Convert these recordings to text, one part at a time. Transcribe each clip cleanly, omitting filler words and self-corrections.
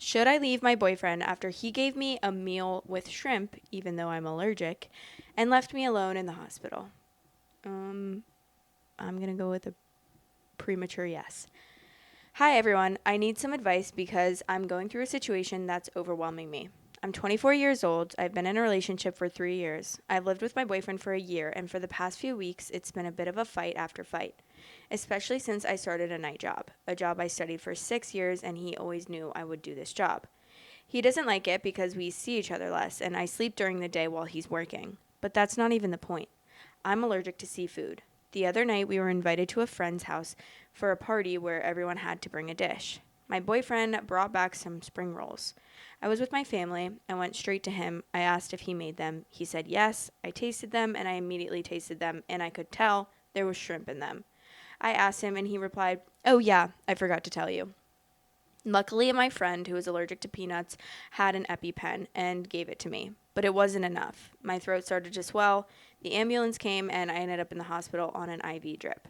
Should I leave my boyfriend after he gave me a meal with shrimp, even though I'm allergic, and left me alone in the hospital? I'm going to go with a premature yes. Hi, everyone. I need some advice because I'm going through a situation that's overwhelming me. I'm 24 years old. I've been in a relationship for 3 years. I've lived with my boyfriend for a year, and for the past few weeks, it's been a bit of a fight after fight, especially since I started a night job, a job I studied for 6 years, and he always knew I would do this job. He doesn't like it because we see each other less, and I sleep during the day while he's working. But that's not even the point. I'm allergic to seafood. The other night, we were invited to a friend's house for a party where everyone had to bring a dish. My boyfriend brought back some spring rolls. I was with my family. I went straight to him. I asked if he made them. He said yes. I tasted them, and I immediately tasted them, and I could tell there was shrimp in them. I asked him, and he replied, "Oh, yeah, I forgot to tell you." Luckily, my friend, who is allergic to peanuts, had an EpiPen and gave it to me. But it wasn't enough. My throat started to swell. The ambulance came, and I ended up in the hospital on an IV drip.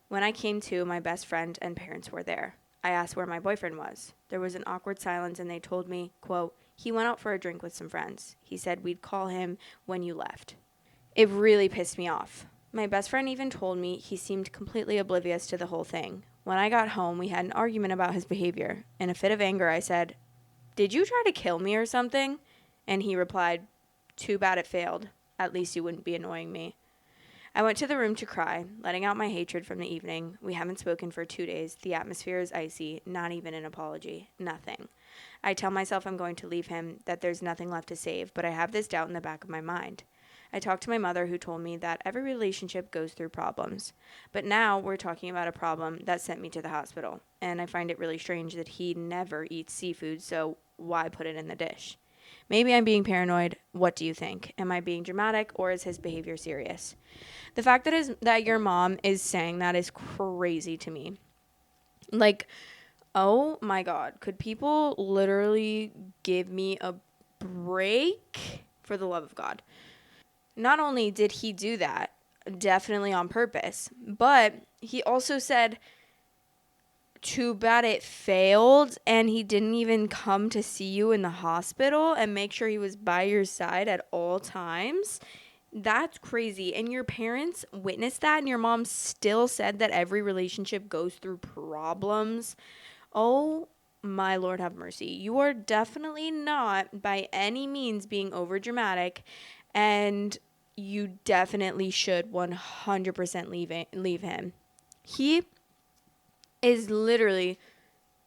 When I came to, my best friend and parents were there. I asked where my boyfriend was. There was an awkward silence, and they told me, quote, "He went out for a drink with some friends. He said we'd call him when you left." It really pissed me off. My best friend even told me he seemed completely oblivious to the whole thing. When I got home, we had an argument about his behavior. In a fit of anger, I said, "Did you try to kill me or something?" And he replied, "Too bad it failed. At least you wouldn't be annoying me." I went to the room to cry, letting out my hatred from the evening. We haven't spoken for 2 days. The atmosphere is icy, not even an apology, nothing. I tell myself I'm going to leave him, that there's nothing left to save, but I have this doubt in the back of my mind. I talked to my mother, who told me that every relationship goes through problems. But now we're talking about a problem that sent me to the hospital, and I find it really strange that he never eats seafood, so why put it in the dish? Maybe I'm being paranoid. What do you think? Am I being dramatic, or is his behavior serious? The fact that your mom is saying that is crazy to me. Like, oh my God, could people literally give me a break? For the love of God. Not only did he do that, definitely on purpose, but he also said, "Too bad it failed," and he didn't even come to see you in the hospital and make sure he was by your side at all times. That's crazy. And your parents witnessed that, and your mom still said that every relationship goes through problems. Oh my Lord, have mercy. You are definitely not by any means being over dramatic, and you definitely should 100% leave him. He is literally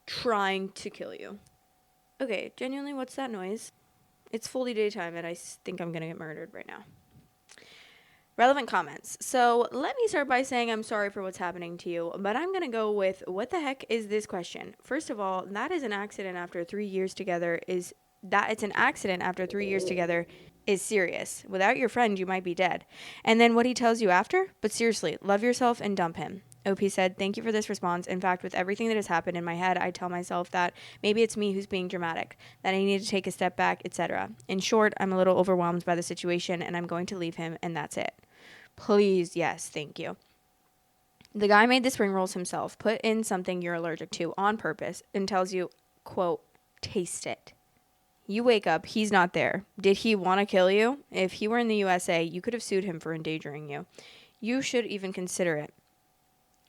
trying to kill you. Okay, genuinely, what's that noise? It's fully daytime, and I think I'm going to get murdered right now. Relevant comments. So let me start by saying I'm sorry for what's happening to you, but I'm going to go with, what the heck is this question? First of all, that is an accident after 3 years together it's an accident after 3 years together is serious. Without your friend, you might be dead. And then what he tells you after? But seriously, love yourself and dump him. OP said, "Thank you for this response. In fact, with everything that has happened in my head, I tell myself that maybe it's me who's being dramatic, that I need to take a step back, etc. In short, I'm a little overwhelmed by the situation, and I'm going to leave him, and that's it." Please, yes, thank you. The guy made the spring rolls himself, put in something you're allergic to on purpose, and tells you, quote, "Taste it." You wake up, he's not there. Did he want to kill you? If he were in the USA, you could have sued him for endangering you. You should even consider it.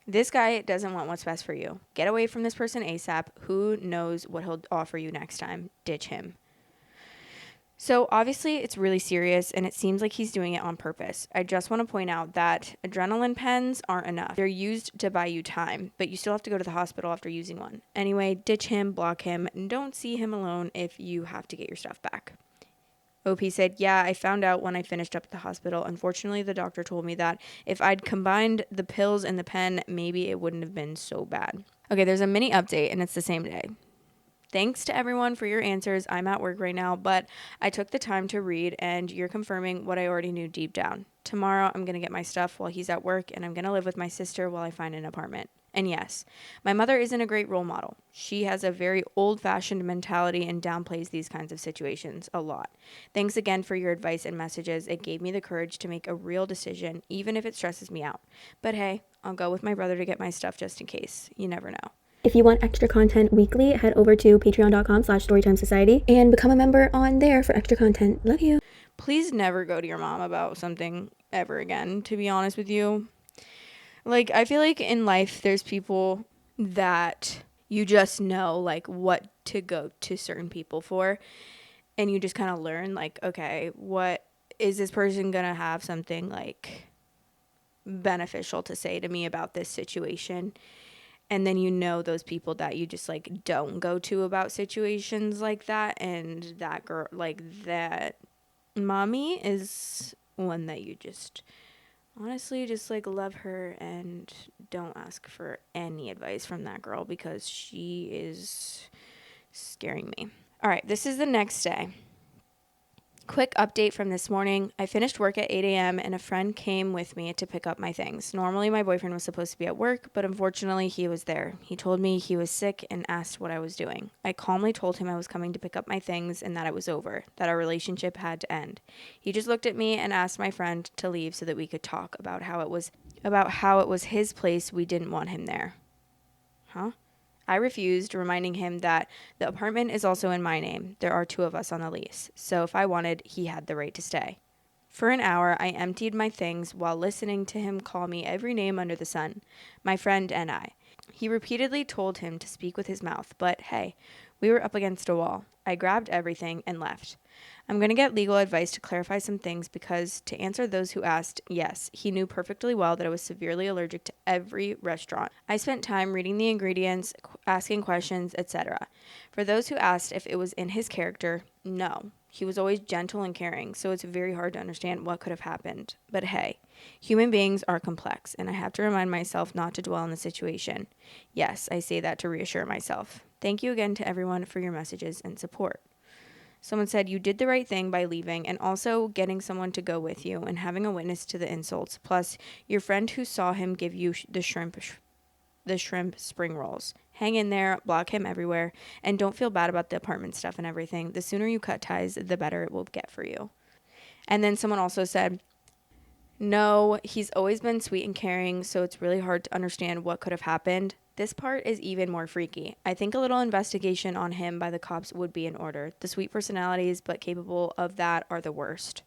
This guy doesn't want what's best for you. Get away from this person ASAP. Who knows what he'll offer you next time? Ditch him. So obviously it's really serious, and it seems like he's doing it on purpose. I just want to point out that adrenaline pens aren't enough. They're used to buy you time, but you still have to go to the hospital after using one. Anyway, ditch him, block him, and don't see him alone if you have to get your stuff back. OP said, "Yeah, I found out when I finished up at the hospital. Unfortunately, the doctor told me that if I'd combined the pills and the pen, maybe it wouldn't have been so bad." Okay, there's a mini update, and it's the same day. Thanks to everyone for your answers. I'm at work right now, but I took the time to read, and you're confirming what I already knew deep down. Tomorrow, I'm going to get my stuff while he's at work, and I'm going to live with my sister while I find an apartment. And yes, my mother isn't a great role model. She has a very old-fashioned mentality and downplays these kinds of situations a lot. Thanks again for your advice and messages. It gave me the courage to make a real decision, even if it stresses me out. But hey, I'll go with my brother to get my stuff just in case. You never know. If you want extra content weekly, head over to patreon.com/storytime society and become a member on there for extra content. Love you. Please never go to your mom about something ever again, to be honest with you. Like, I feel like in life there's people that you just know, like, what to go to certain people for. And you just kind of learn, like, okay, what is this person going to have something, like, beneficial to say to me about this situation? And then you know those people that you just, like, don't go to about situations like that. And that girl, like, that mommy is one that you just honestly just, like, love her and don't ask for any advice from that girl because she is scaring me. All right, this is the next day. Quick update from this morning. I finished work at 8 a.m. and a friend came with me to pick up my things. Normally, my boyfriend was supposed to be at work, but unfortunately, he was there. He told me he was sick and asked what I was doing. I calmly told him I was coming to pick up my things and that it was over, that our relationship had to end. He just looked at me and asked my friend to leave so that we could talk about how it was his place. We didn't want him there. Huh? I refused, reminding him that the apartment is also in my name. There are 2 of us on the lease, so if I wanted, he had the right to stay. For an hour, I emptied my things while listening to him call me every name under the sun, my friend and I. He repeatedly told him to speak with his mouth, but hey, we were up against a wall. I grabbed everything and left. I'm going to get legal advice to clarify some things because, to answer those who asked, yes, he knew perfectly well that I was severely allergic to every restaurant. I spent time reading the ingredients, asking questions, etc. For those who asked if it was in his character, no. He was always gentle and caring, so it's very hard to understand what could have happened. But hey, human beings are complex, and I have to remind myself not to dwell on the situation. Yes, I say that to reassure myself. Thank you again to everyone for your messages and support. Someone said you did the right thing by leaving and also getting someone to go with you and having a witness to the insults. Plus, your friend who saw him give you the shrimp spring rolls. Hang in there, block him everywhere, and don't feel bad about the apartment stuff and everything. The sooner you cut ties, the better it will get for you. And then someone also said, no, he's always been sweet and caring, so it's really hard to understand what could have happened. This part is even more freaky. I think a little investigation on him by the cops would be in order. The sweet personalities, but capable of that, are the worst.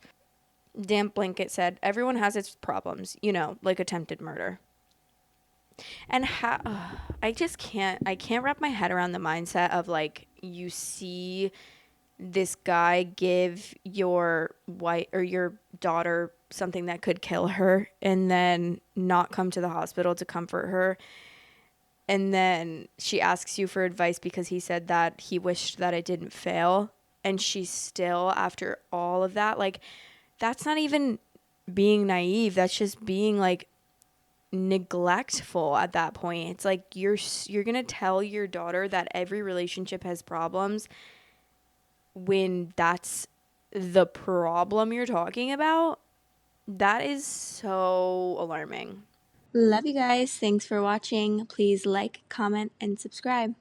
Damp Blanket said, everyone has its problems, like attempted murder. And I just I can't wrap my head around the mindset of, like, you see this guy give your wife or your daughter something that could kill her and then not come to the hospital to comfort her. And then she asks you for advice because he said that he wished that it didn't fail. And she's still, after all of that, like, that's not even being naive. That's just being, like, neglectful at that point. It's like you're going to tell your daughter that every relationship has problems when that's the problem you're talking about. That is so alarming. Love you guys. Thanks for watching. Please like, comment, and subscribe.